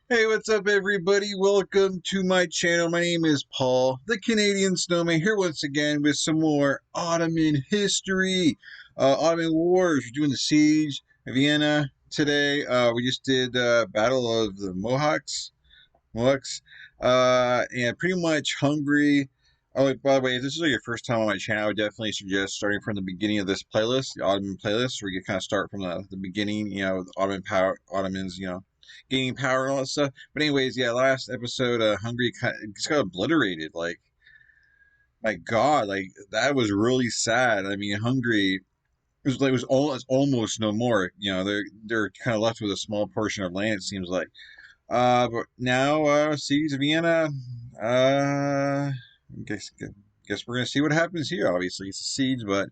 Hey, what's up, everybody? Welcome to my channel. My name is Paul, the Canadian Snowman, here once again with some more Ottoman history. Ottoman Wars. We're doing the siege of Vienna today. We just did Battle of the Mohawks, and pretty much Hungary. Oh, by the way, if this is like your first time on my channel, I would definitely suggest starting from the beginning of this playlist, the Ottoman playlist, where you kind of start from the beginning, Ottomans, gaining power and all that stuff. But anyways, yeah, last episode, Hungary just got obliterated. Like, my God, like that was really sad. I mean, Hungary it's almost no more. They're kind of left with a small portion of land. It seems like. But now, siege of Vienna. Guess guess we're gonna see what happens here. Obviously, it's a siege, but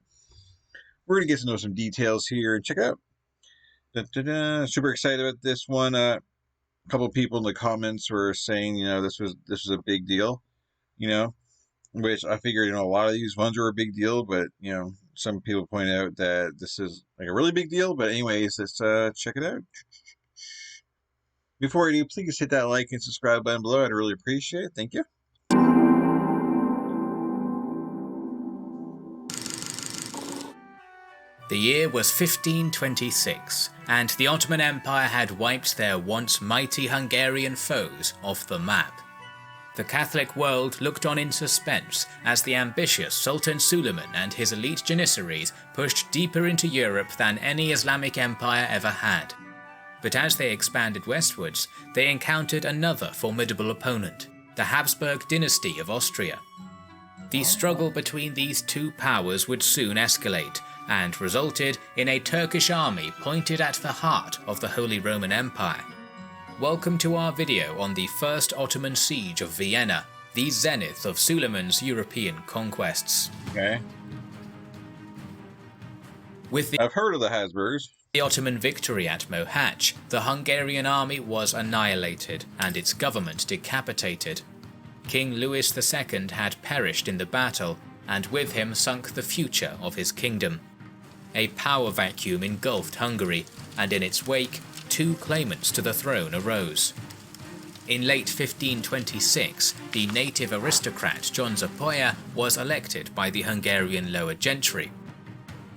we're gonna get to know some details here. Check it out. Da, da, da. Super excited about this one. Couple of people in the comments were saying, this was a big deal, you know, which I figured, a lot of these ones were a big deal, but some people point out that this is like a really big deal. But anyways, let's check it out. Before I do, please hit that like and subscribe button below. I'd really appreciate it. Thank you. The year was 1526, and the Ottoman Empire had wiped their once mighty Hungarian foes off the map. The Catholic world looked on in suspense as the ambitious Sultan Suleiman and his elite janissaries pushed deeper into Europe than any Islamic empire ever had. But as they expanded westwards, they encountered another formidable opponent, the Habsburg dynasty of Austria. The struggle between these two powers would soon escalate, and resulted in a Turkish army pointed at the heart of the Holy Roman Empire. Welcome to our video on the First Ottoman Siege of Vienna, the zenith of Suleiman's European conquests. Okay. I've heard of the Habsburgs. The Ottoman victory at Mohacs, the Hungarian army was annihilated and its government decapitated. King Louis II had perished in the battle, and with him sunk the future of his kingdom. A power vacuum engulfed Hungary, and in its wake, two claimants to the throne arose. In late 1526, the native aristocrat John Zapoya was elected by the Hungarian lower gentry.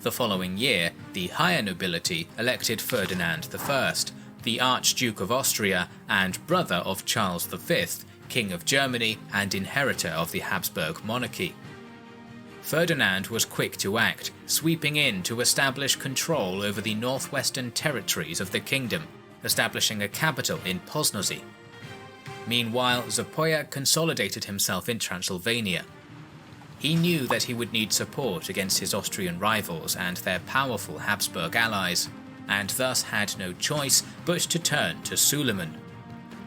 The following year, the higher nobility elected Ferdinand I, the Archduke of Austria and brother of Charles V, King of Germany and inheritor of the Habsburg monarchy. Ferdinand was quick to act, sweeping in to establish control over the northwestern territories of the kingdom, establishing a capital in Poznosy. Meanwhile, Zapoya consolidated himself in Transylvania. He knew that he would need support against his Austrian rivals and their powerful Habsburg allies, and thus had no choice but to turn to Suleiman.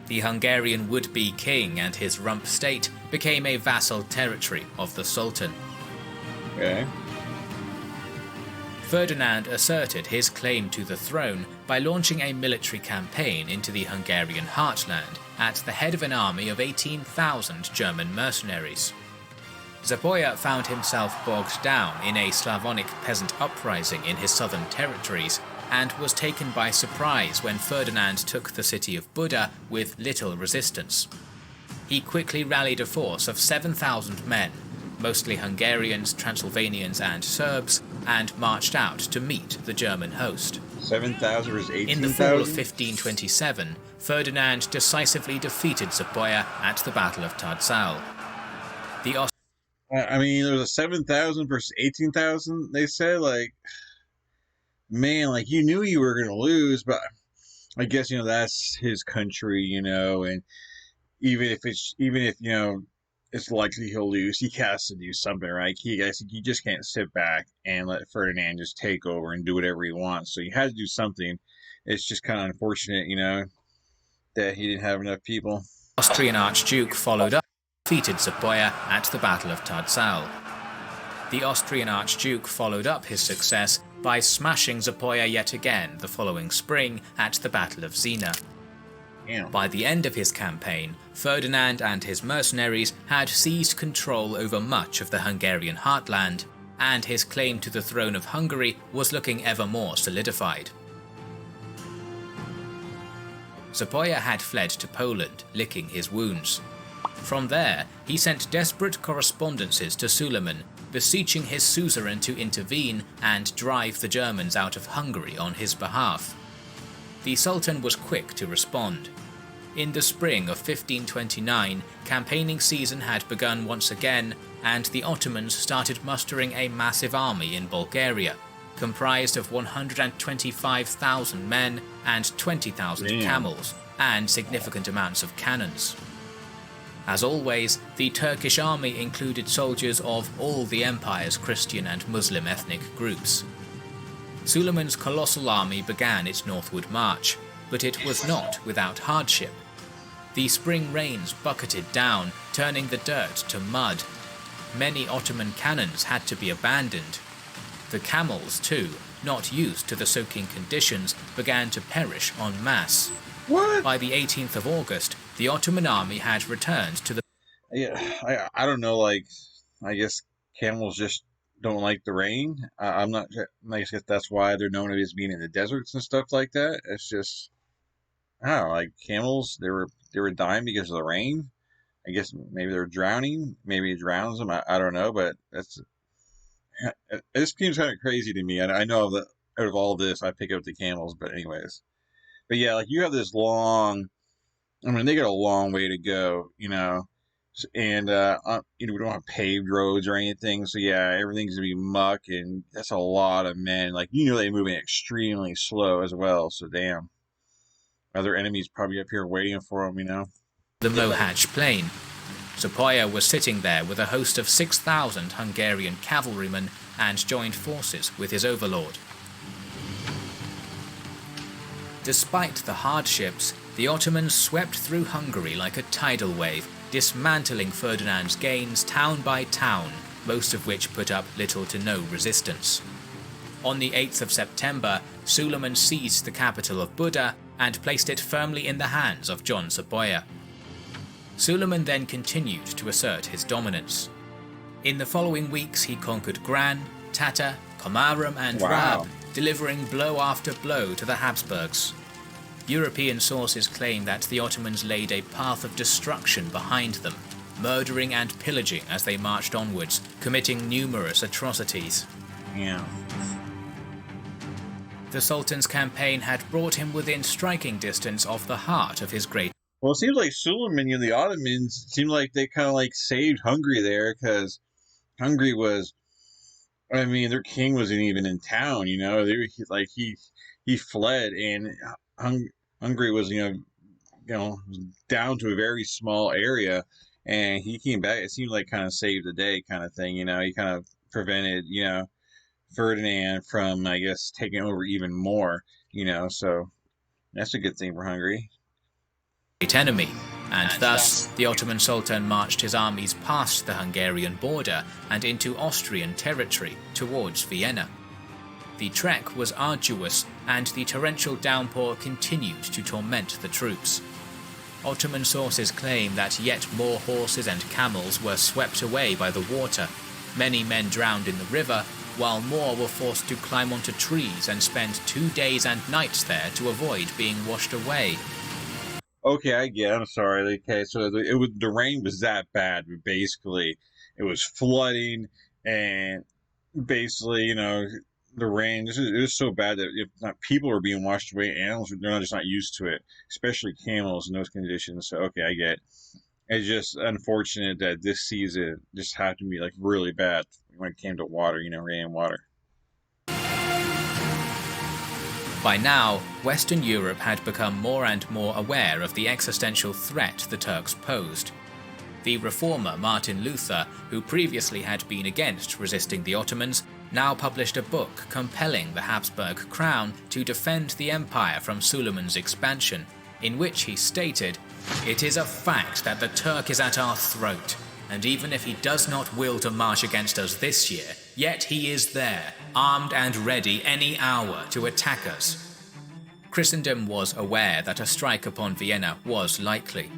The Hungarian would-be king and his rump state became a vassal territory of the Sultan. Okay. Ferdinand asserted his claim to the throne by launching a military campaign into the Hungarian heartland at the head of an army of 18,000 German mercenaries. Zapoya found himself bogged down in a Slavonic peasant uprising in his southern territories, and was taken by surprise when Ferdinand took the city of Buda with little resistance. He quickly rallied a force of 7,000 men, mostly Hungarians, Transylvanians and Serbs, and marched out to meet the German host. 7,000 versus 18,000? In the fall of 1527, Ferdinand decisively defeated Zapoya at the Battle of Tarzal. I mean, there was a 7,000 versus 18,000, they said. Like, man, like, you knew you were going to lose, but I guess, that's his country, and even if it's likely he'll lose, he has to do something, right? You just can't sit back and let Ferdinand just take over and do whatever he wants. So he had to do something. It's just kind of unfortunate, that he didn't have enough people. Austrian Archduke followed up and defeated Zapoya at the Battle of Tarzal. The Austrian Archduke followed up his success by smashing Zapoya yet again the following spring at the Battle of Zina. By the end of his campaign, Ferdinand and his mercenaries had seized control over much of the Hungarian heartland, and his claim to the throne of Hungary was looking ever more solidified. Sepoya had fled to Poland, licking his wounds. From there, he sent desperate correspondences to Suleiman, beseeching his suzerain to intervene and drive the Germans out of Hungary on his behalf. The Sultan was quick to respond. In the spring of 1529, campaigning season had begun once again, and the Ottomans started mustering a massive army in Bulgaria, comprised of 125,000 men and 20,000 camels, and significant amounts of cannons. As always, the Turkish army included soldiers of all the empire's Christian and Muslim ethnic groups. Suleiman's colossal army began its northward march, but it was not without hardship. The spring rains bucketed down, turning the dirt to mud. Many Ottoman cannons had to be abandoned. The camels, too, not used to the soaking conditions, began to perish en masse. What? By the 18th of August, the Ottoman army had returned to the... Yeah, I don't know, like, I guess camels just don't like the rain. I'm not, I guess that's why they're known as being in the deserts and stuff like that. It's just, I don't know, like camels, they were dying because of the rain. I guess maybe they're drowning, maybe it drowns them, I don't know, but this seems kind of crazy to me. I know that out of all this, I pick up the camels, but anyways. But yeah, like you have this long, I mean, they got a long way to go, and we don't have paved roads or anything, so yeah, everything's gonna be muck, and that's a lot of men. Like they're moving extremely slow as well. So damn, other enemies probably up here waiting for them, The Mohács plain. Sepoya was sitting there with a host of 6,000 Hungarian cavalrymen and joined forces with his overlord. Despite the hardships, the Ottomans swept through Hungary like a tidal wave, dismantling Ferdinand's gains town by town, most of which put up little to no resistance. On the 8th of September, Suleiman seized the capital of Buda and placed it firmly in the hands of John Sepoya. Suleiman then continued to assert his dominance. In the following weeks he conquered Gran, Tata, Komaram and Rab, delivering blow after blow to the Habsburgs. European sources claim that the Ottomans laid a path of destruction behind them, murdering and pillaging as they marched onwards, committing numerous atrocities. Yeah. The Sultan's campaign had brought him within striking distance of the heart of his great... Well, it seems like Suleiman and the Ottomans seemed like they kind of like saved Hungary there, because Hungary was, I mean, their king wasn't even in town, They were, he fled, and Hungary was, down to a very small area, and he came back. It seemed like kind of saved the day kind of thing, He kind of prevented, Ferdinand from, I guess, taking over even more, So that's a good thing for Hungary. Enemy, and thus the Ottoman Sultan marched his armies past the Hungarian border and into Austrian territory towards Vienna. The trek was arduous, and the torrential downpour continued to torment the troops. Ottoman sources claim that yet more horses and camels were swept away by the water. Many men drowned in the river, while more were forced to climb onto trees and spend 2 days and nights there to avoid being washed away. Okay, I get it. I'm sorry. Okay, so the rain was that bad. Basically, it was flooding, and basically, the rain. It was so bad that if not, people were being washed away. Animals, they're just not used to it, especially camels in those conditions. So okay, I get it. It's just unfortunate that this season just happened to be like really bad when it came to water. Rain and water. By now, Western Europe had become more and more aware of the existential threat the Turks posed. The reformer Martin Luther, who previously had been against resisting the Ottomans, now published a book compelling the Habsburg crown to defend the empire from Suleiman's expansion, in which he stated, "It is a fact that the Turk is at our throat, and even if he does not will to march against us this year, yet he is there, armed and ready any hour to attack us." Christendom was aware that a strike upon Vienna was likely.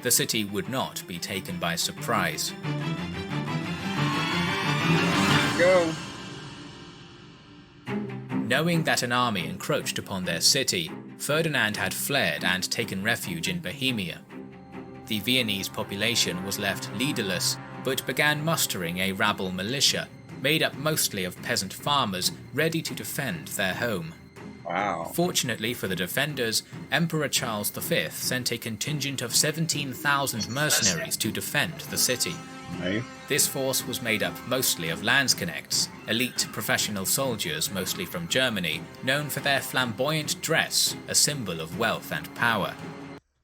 The city would not be taken by surprise. Go. Knowing that an army encroached upon their city, Ferdinand had fled and taken refuge in Bohemia. The Viennese population was left leaderless, but began mustering a rabble militia, made up mostly of peasant farmers ready to defend their home. Wow. Fortunately for the defenders, Emperor Charles V sent a contingent of 17,000 mercenaries to defend the city. Right. This force was made up mostly of Landsknechts, elite professional soldiers mostly from Germany, known for their flamboyant dress, a symbol of wealth and power.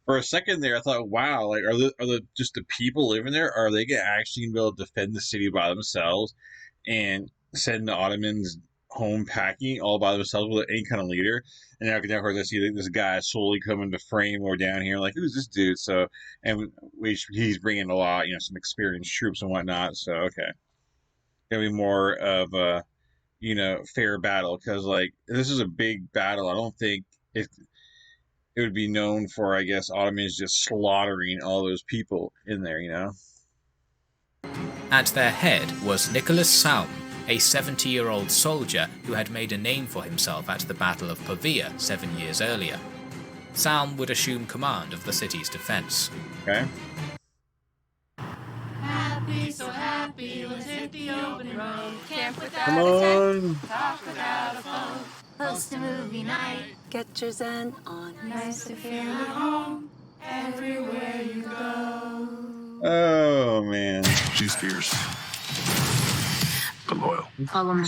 For a second there, I thought, wow, like are the just the people living there? Are they actually gonna be able to defend the city by themselves and send the Ottomans home packing all by themselves without any kind of leader? And now I see this guy slowly coming to frame or down here, like who's this dude? So, and he's bringing a lot, some experienced troops and whatnot. So okay, gonna be more of a fair battle, because like this is a big battle. I don't think it would be known for, I guess, Ottomans just slaughtering all those people in there. At their head was Nicholas Salm, a 70-year-old soldier who had made a name for himself at the Battle of Pavia 7 years earlier. Salm would assume command of the city's defense. Okay. Happy, so happy, let's hit the open road. Camp without Come a on. tent, talk without a phone. Host a movie night, Get your zen on. nice to feel at home, everywhere you go. Oh man. She's fierce, but loyal. Follow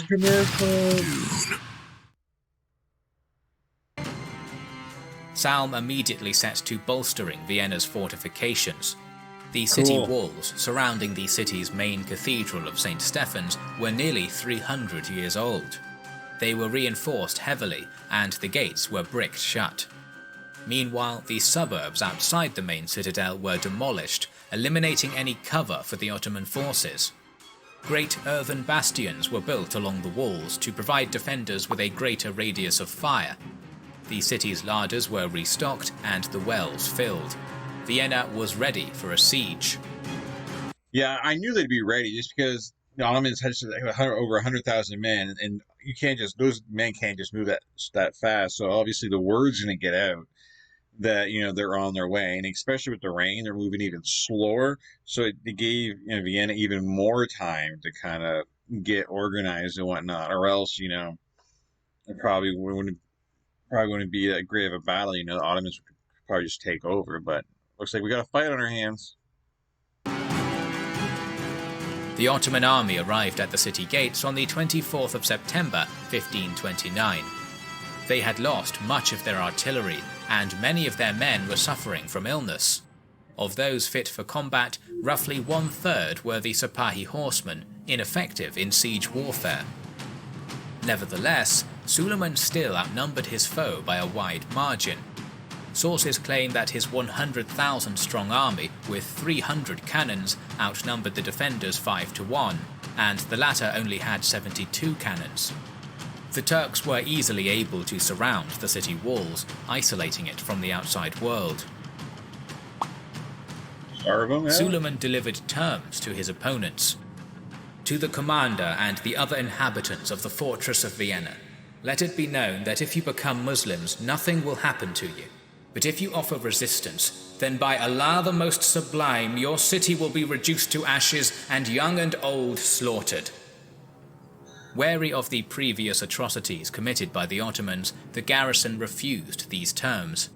Salm immediately set to bolstering Vienna's fortifications. The city Cool. walls surrounding the city's main cathedral of St. Stephen's were nearly 300 years old. They were reinforced heavily, and the gates were bricked shut. Meanwhile, the suburbs outside the main citadel were demolished, eliminating any cover for the Ottoman forces. Great earthen bastions were built along the walls to provide defenders with a greater radius of fire. The city's larders were restocked and the wells filled. Vienna was ready for a siege. Yeah, I knew they'd be ready just because the Ottomans had over 100,000 men, and those men can't just move that fast. So obviously the word's going to get out that they're on their way, and especially with the rain, they're moving even slower. So it gave Vienna even more time to kind of get organized and whatnot, or else it probably wouldn't be that great of a battle. The Ottomans would probably just take over, but looks like we got a fight on our hands. The Ottoman army arrived at the city gates on the 24th of September 1529. They had lost much of their artillery, and many of their men were suffering from illness. Of those fit for combat, roughly 1/3 were the Sipahi horsemen, ineffective in siege warfare. Nevertheless, Suleiman still outnumbered his foe by a wide margin. Sources claim that his 100,000-strong army, with 300 cannons, outnumbered the defenders 5-1, and the latter only had 72 cannons. The Turks were easily able to surround the city walls, isolating it from the outside world. Suleiman delivered terms to his opponents. To the commander and the other inhabitants of the fortress of Vienna, let it be known that if you become Muslims, nothing will happen to you. But if you offer resistance, then by Allah the Most Sublime, your city will be reduced to ashes and young and old slaughtered. Wary of the previous atrocities committed by the Ottomans, the garrison refused these terms.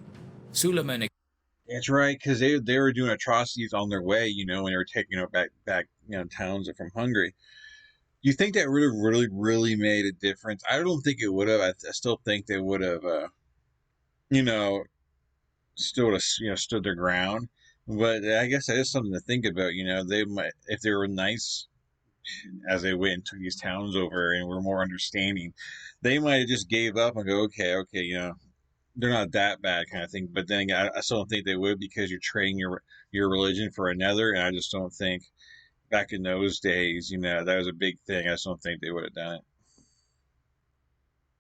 Suleiman. That's right, because they were doing atrocities on their way, when they were taking out back towns from Hungary. Do you think that would have really made a difference? I don't think it would have. I still think they would have, still would have, stood their ground. But I guess that is something to think about. They might, if they were nice as they went and took these towns over and were more understanding, they might have just gave up and go, okay, they're not that bad kind of thing. But then again, I still don't think they would, because you're trading your religion for another, and I just don't think back in those days, that was a big thing. I just don't think they would have done it.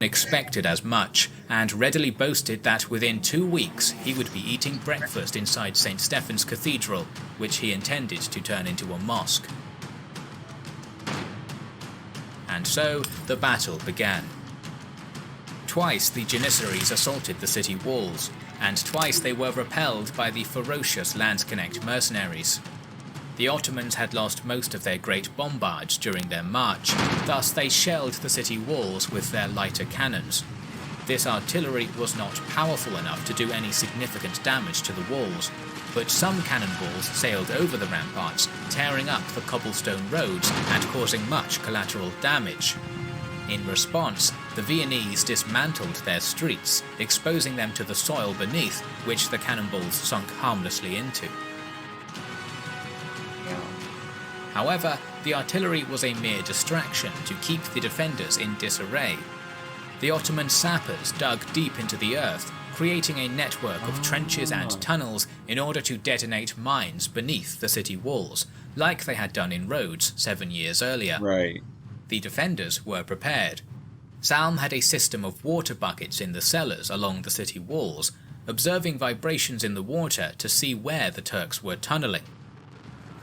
Expected as much, and readily boasted that within 2 weeks he would be eating breakfast inside St. Stephen's Cathedral, which he intended to turn into a mosque. And so the battle began. Twice the Janissaries assaulted the city walls, and twice they were repelled by the ferocious Landsknecht mercenaries. The Ottomans had lost most of their great bombards during their march, thus they shelled the city walls with their lighter cannons. This artillery was not powerful enough to do any significant damage to the walls, but some cannonballs sailed over the ramparts, tearing up the cobblestone roads and causing much collateral damage. In response, the Viennese dismantled their streets, exposing them to the soil beneath, which the cannonballs sunk harmlessly into. However, the artillery was a mere distraction to keep the defenders in disarray. The Ottoman sappers dug deep into the earth, creating a network of trenches and tunnels in order to detonate mines beneath the city walls, like they had done in Rhodes 7 years earlier. Right. The defenders were prepared. Salm had a system of water buckets in the cellars along the city walls, observing vibrations in the water to see where the Turks were tunneling.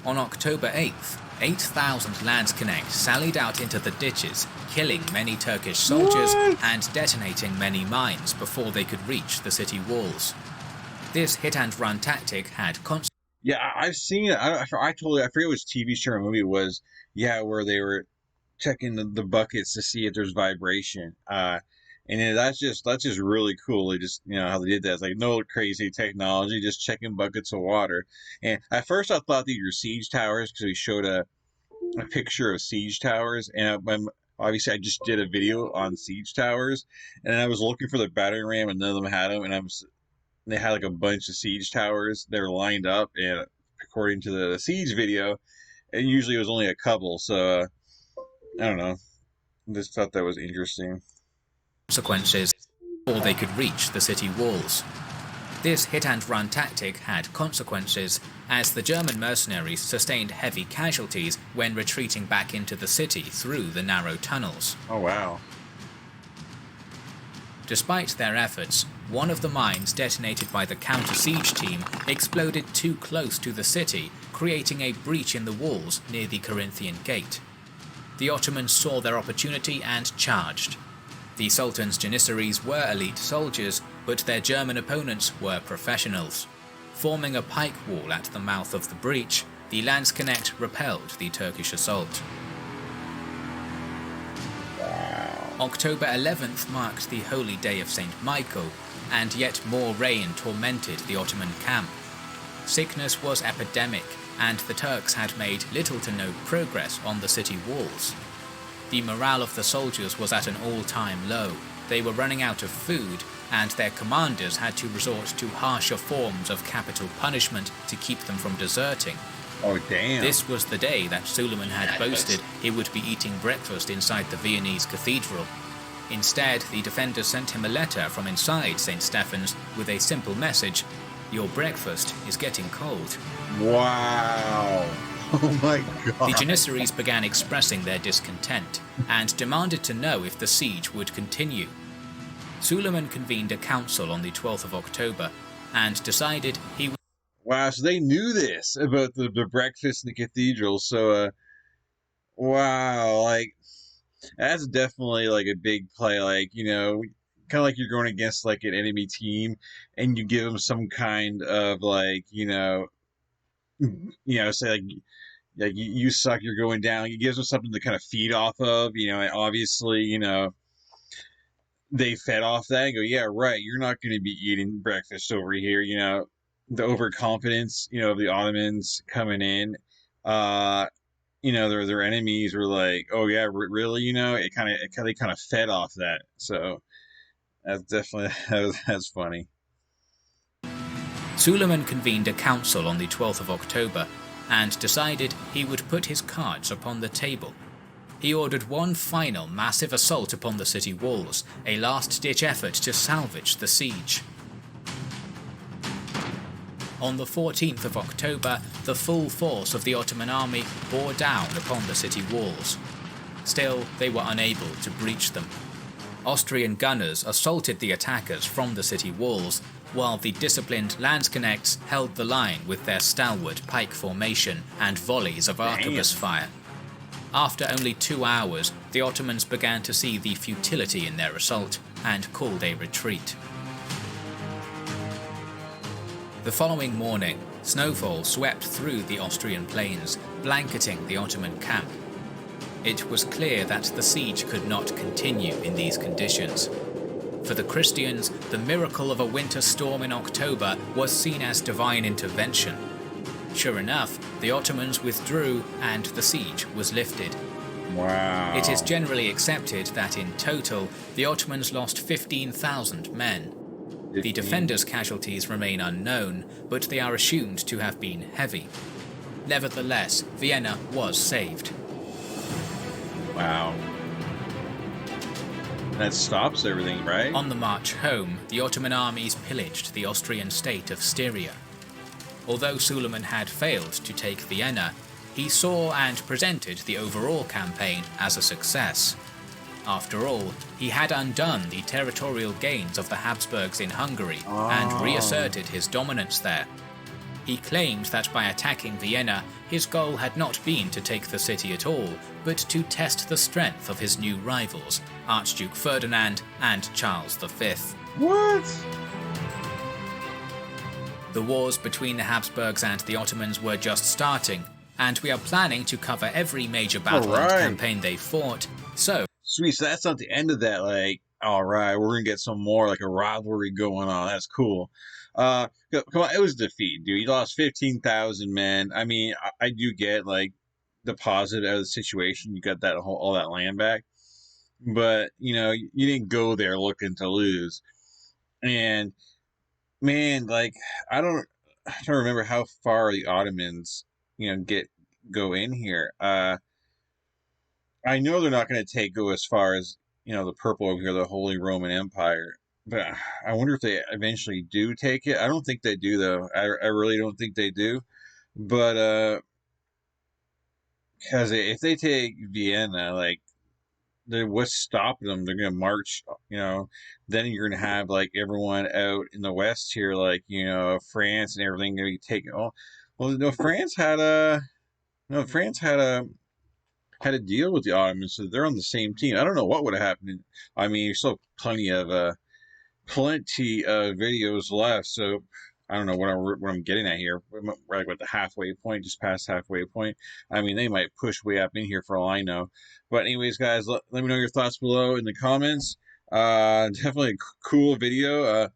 On October 8th, 8,000 Landsknecht sallied out into the ditches, killing many Turkish soldiers and detonating many mines before they could reach the city walls. This hit-and-run tactic had consequences. Yeah, I've seen it. I forget which TV show or movie it was. Yeah, where they were checking the buckets to see if there's vibration. And that's just really cool. They just, how they did that. It's like no crazy technology, just checking buckets of water. And at first I thought these were siege towers because we showed a picture of siege towers. And obviously I just did a video on siege towers. And I was looking for the battering ram and none of them had them. And they had like a bunch of siege towers. They're lined up. And according to the siege video, and usually it was only a couple. So I don't know. Just thought that was interesting. Consequences before they could reach the city walls. This hit-and-run tactic had consequences, as the German mercenaries sustained heavy casualties when retreating back into the city through the narrow tunnels. Oh wow. Despite their efforts, one of the mines detonated by the counter-siege team exploded too close to the city, creating a breach in the walls near the Corinthian gate. The Ottomans saw their opportunity and charged. The Sultan's Janissaries were elite soldiers, but their German opponents were professionals. Forming a pike wall at the mouth of the breach, the Landsknecht repelled the Turkish assault. October 11th marked the holy day of St. Michael, and yet more rain tormented the Ottoman camp. Sickness was epidemic, and the Turks had made little to no progress on the city walls. The morale of the soldiers was at an all-time low. They were running out of food, and their commanders had to resort to harsher forms of capital punishment to keep them from deserting. Oh, damn. This was the day that Suleiman had boasted he would be eating breakfast inside the Viennese cathedral. Instead, the defenders sent him a letter from inside St. Stephen's with a simple message: "Your breakfast is getting cold." Wow. Oh my god. The Janissaries began expressing their discontent and demanded to know if the siege would continue. Suleiman convened a council on the 12th of October and decided he would... Wow, so they knew this about the breakfast in the cathedral, so, wow, like, that's definitely, like, a big play, like, kind of like you're going against, like, an enemy team, and you give them some kind of, like, say, like you suck, you're going down. It gives them something to kind of feed off of, and obviously, they fed off that and go, yeah, right, you're not going to be eating breakfast over here, the overconfidence, of the Ottomans coming in, their enemies were like, oh yeah, really, they kind of fed off that. So that's definitely, that's funny. Suleiman convened a council on the 12th of October and decided he would put his cards upon the table. He ordered one final massive assault upon the city walls, a last-ditch effort to salvage the siege. On the 14th of October, the full force of the Ottoman army bore down upon the city walls. Still, they were unable to breach them. Austrian gunners assaulted the attackers from the city walls, while the disciplined Landsknechts held the line with their stalwart pike formation and volleys of arquebus fire. After only 2 hours, the Ottomans began to see the futility in their assault, and called a retreat. The following morning, snowfall swept through the Austrian plains, blanketing the Ottoman camp. It was clear that the siege could not continue in these conditions. For the Christians, the miracle of a winter storm in October was seen as divine intervention. Sure enough, the Ottomans withdrew and the siege was lifted. Wow. It is generally accepted that in total, the Ottomans lost 15,000 men. The defenders' casualties remain unknown, but they are assumed to have been heavy. Nevertheless, Vienna was saved. Wow. That stops everything, right? On the march home, the Ottoman armies pillaged the Austrian state of Styria. Although Suleiman had failed to take Vienna, he saw and presented the overall campaign as a success. After all, he had undone the territorial gains of the Habsburgs in Hungary and reasserted his dominance there. He claimed that by attacking Vienna, his goal had not been to take the city at all, but to test the strength of his new rivals, Archduke Ferdinand and Charles V. What? The wars between the Habsburgs and the Ottomans were just starting, and we are planning to cover every major battle and campaign they fought, so... Sweet, so that's not the end of that, like, alright, we're gonna get some more, like, a rivalry going on, that's cool. Come on, it was a defeat, dude. You lost 15,000 men. I mean, I do get, like, the positive out of the situation. You got that all that land back. But, you know, you didn't go there looking to lose. And, man, like, I don't remember how far the Ottomans, you know, go in here. I know they're not going to go as far as, you know, the purple over here, the Holy Roman Empire. But I wonder if they eventually do take it. I don't think they do, though. I really don't think they do. But, because if they take Vienna, like, what's stopping them? They're going to march, you know. Then you're going to have, like, everyone out in the West here, like, you know, France and everything going to be taken. Oh, well, no, France had a deal with the Ottomans, so they're on the same team. I don't know what would have happened. I mean, there's still plenty of videos left, so I don't know what I'm getting at here. We're like at the halfway point, just past halfway point. I mean, they might push way up in here for all I know. But anyways, guys, let me know your thoughts below in the comments. Definitely a cool video.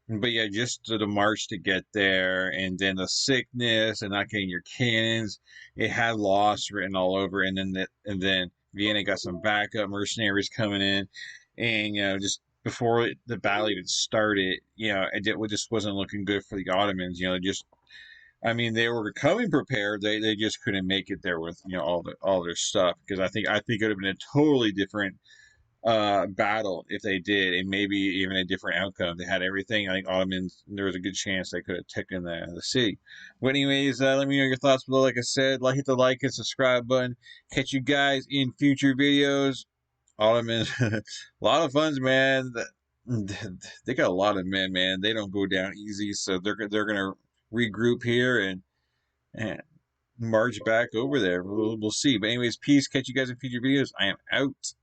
But yeah, just the march to get there, and then the sickness and not getting your cannons. It had loss written all over, and then Vienna got some backup mercenaries coming in, and you know, just before the battle even started, you know, it just wasn't looking good for the Ottomans. You know, I mean, they were coming prepared. They just couldn't make it there with, you know, all their stuff, because I think it would have been a totally different battle if they did, and maybe even a different outcome. They had everything. I think Ottomans, there was a good chance they could have taken the city. But anyways, let me know your thoughts below. Like I said, hit the like and subscribe button. Catch you guys in future videos. Ottomans, a lot of funds, man. They got a lot of men, man. They don't go down easy, so they're gonna regroup here and march back over there. We'll see. But anyways, peace. Catch you guys in future videos. I am out.